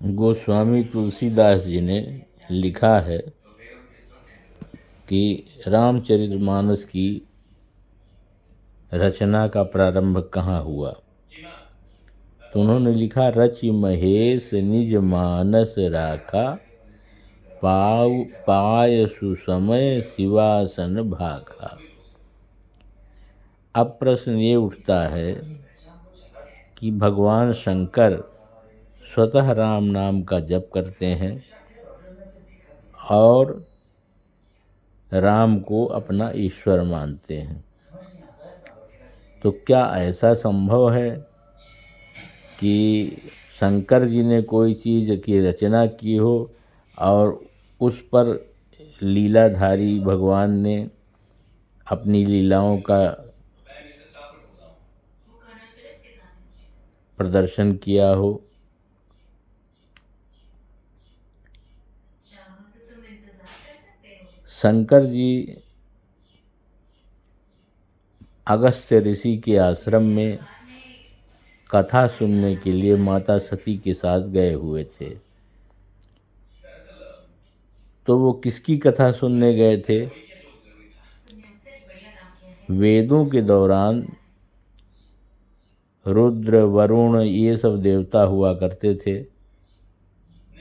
गोस्वामी तुलसीदास जी ने लिखा है कि रामचरितमानस की रचना का प्रारंभ कहाँ हुआ। तो उन्होंने लिखा, रचि महेश निज मानस राखा, पाय सुसमय शिवासन भाखा। अब प्रश्न ये उठता है कि भगवान शंकर स्वतः राम नाम का जप करते हैं और राम को अपना ईश्वर मानते हैं, तो क्या ऐसा संभव है कि शंकर जी ने कोई चीज़ की रचना की हो और उस पर लीलाधारी भगवान ने अपनी लीलाओं का प्रदर्शन किया हो? शंकर जी अगस्त्य ऋषि के आश्रम में कथा सुनने के लिए माता सती के साथ गए हुए थे। तो वो किसकी कथा सुनने गए थे? वेदों के दौरान रुद्र वरुण ये सब देवता हुआ करते थे।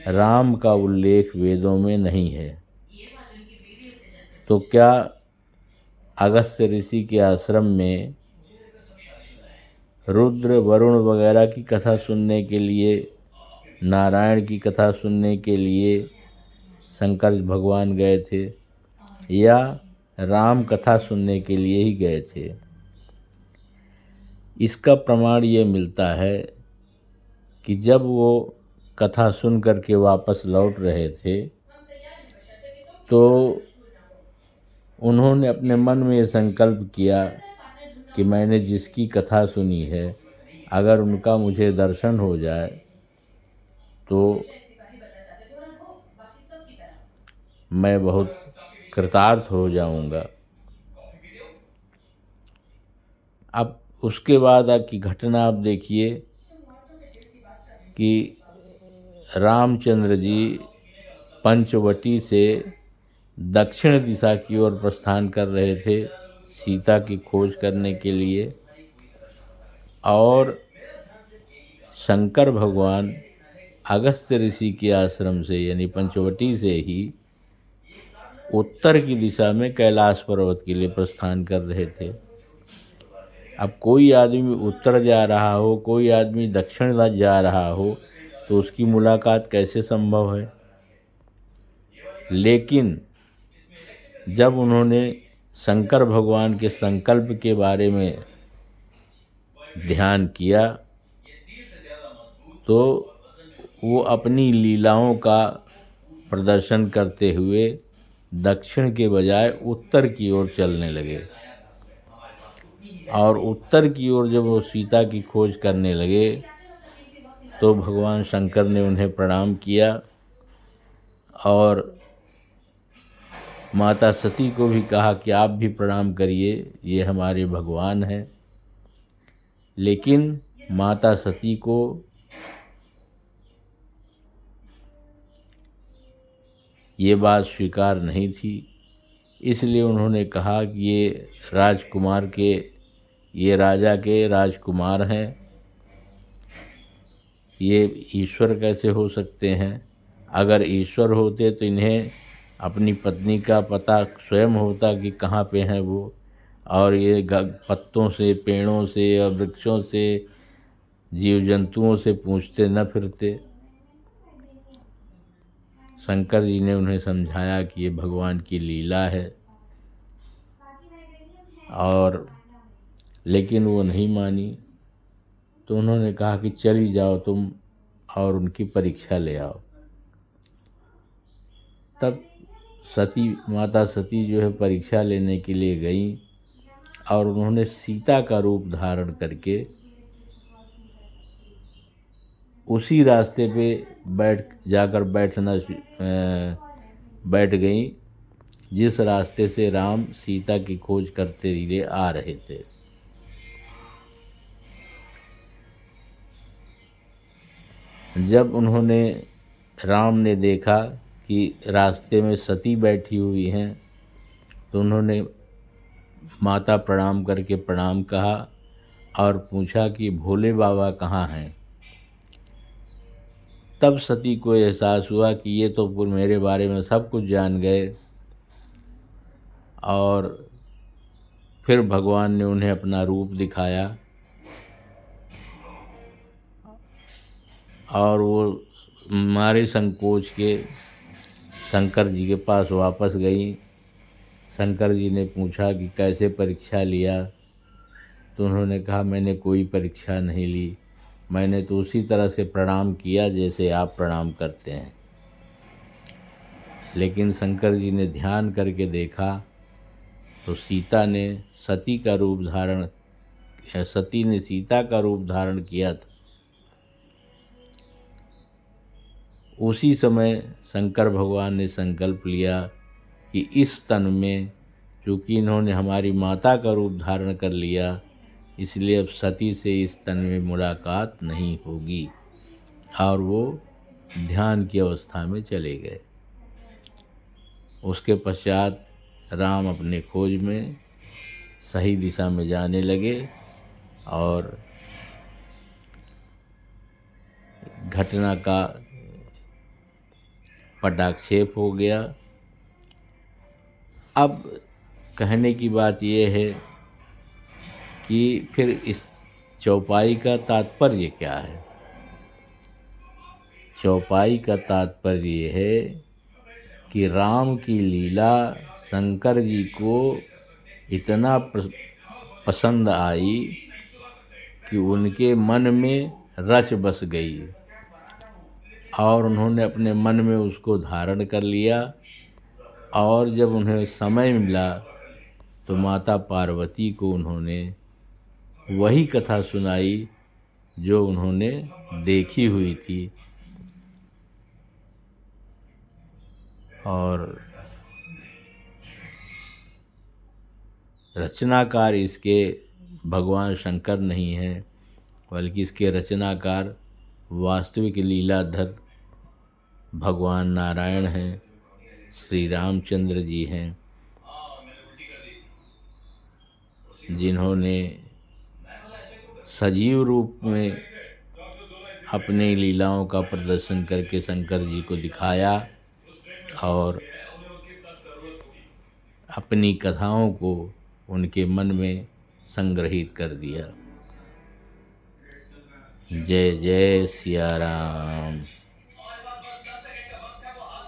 राम का उल्लेख वेदों में नहीं है। तो क्या अगस्त्य ऋषि के आश्रम में रुद्र वरुण वगैरह की कथा सुनने के लिए, नारायण की कथा सुनने के लिए शंकर भगवान गए थे, या राम कथा सुनने के लिए ही गए थे? इसका प्रमाण ये मिलता है कि जब वो कथा सुन करके वापस लौट रहे थे तो उन्होंने अपने मन में ये संकल्प किया कि मैंने जिसकी कथा सुनी है, अगर उनका मुझे दर्शन हो जाए तो मैं बहुत कृतार्थ हो जाऊंगा। अब उसके बाद की घटना आप देखिए कि रामचंद्र जी पंचवटी से दक्षिण दिशा की ओर प्रस्थान कर रहे थे सीता की खोज करने के लिए, और शंकर भगवान अगस्त्य ऋषि के आश्रम से यानी पंचवटी से ही उत्तर की दिशा में कैलाश पर्वत के लिए प्रस्थान कर रहे थे। अब कोई आदमी उत्तर जा रहा हो, कोई आदमी दक्षिण जा रहा हो, तो उसकी मुलाकात कैसे संभव है? लेकिन जब उन्होंने शंकर भगवान के संकल्प के बारे में ध्यान किया तो वो अपनी लीलाओं का प्रदर्शन करते हुए दक्षिण के बजाय उत्तर की ओर चलने लगे, और उत्तर की ओर जब वो सीता की खोज करने लगे तो भगवान शंकर ने उन्हें प्रणाम किया और माता सती को भी कहा कि आप भी प्रणाम करिए, ये हमारे भगवान हैं। लेकिन माता सती को ये बात स्वीकार नहीं थी, इसलिए उन्होंने कहा कि ये राजा के राजकुमार हैं, ये ईश्वर कैसे हो सकते हैं? अगर ईश्वर होते तो इन्हें अपनी पत्नी का पता स्वयं होता कि कहाँ पे हैं वो, और ये पत्तों से, पेड़ों से और वृक्षों से, जीव जंतुओं से पूछते न फिरते। शंकर जी ने उन्हें समझाया कि ये भगवान की लीला है, और लेकिन वो नहीं मानी। तो उन्होंने कहा कि चली जाओ तुम और उनकी परीक्षा ले आओ। तब माता सती जो है परीक्षा लेने के लिए गई, और उन्होंने सीता का रूप धारण करके उसी रास्ते पे बैठ गई जिस रास्ते से राम सीता की खोज करते हुए आ रहे थे। जब उन्होंने राम ने देखा कि रास्ते में सती बैठी हुई हैं, तो उन्होंने माता प्रणाम करके प्रणाम कहा और पूछा कि भोले बाबा कहाँ हैं। तब सती को एहसास हुआ कि ये तो मेरे बारे में सब कुछ जान गए, और फिर भगवान ने उन्हें अपना रूप दिखाया और वो मारे संकोच के शंकर जी के पास वापस गई। शंकर जी ने पूछा कि कैसे परीक्षा लिया, तो उन्होंने कहा मैंने कोई परीक्षा नहीं ली, मैंने तो उसी तरह से प्रणाम किया जैसे आप प्रणाम करते हैं। लेकिन शंकर जी ने ध्यान करके देखा तो सती ने सीता का रूप धारण किया था। उसी समय शंकर भगवान ने संकल्प लिया कि इस तन में, चूँकि इन्होंने हमारी माता का रूप धारण कर लिया, इसलिए अब सती से इस तन में मुलाकात नहीं होगी, और वो ध्यान की अवस्था में चले गए। उसके पश्चात राम अपने खोज में सही दिशा में जाने लगे और घटना का पटाक्षेप हो गया। अब कहने की बात यह है कि फिर इस चौपाई का तात्पर्य क्या है। चौपाई का तात्पर्य ये है कि राम की लीला शंकर जी को इतना पसंद आई कि उनके मन में रच बस गई, और उन्होंने अपने मन में उसको धारण कर लिया। और जब उन्हें समय मिला तो माता पार्वती को उन्होंने वही कथा सुनाई जो उन्होंने देखी हुई थी। और रचनाकार इसके भगवान शंकर नहीं हैं, बल्कि इसके रचनाकार वास्तविक लीलाधर भगवान नारायण हैं, श्री रामचंद्र जी हैं, जिन्होंने सजीव रूप में अपनी लीलाओं का प्रदर्शन करके शंकर जी को दिखाया और अपनी कथाओं को उनके मन में संग्रहित कर दिया। जय जय सिया राम।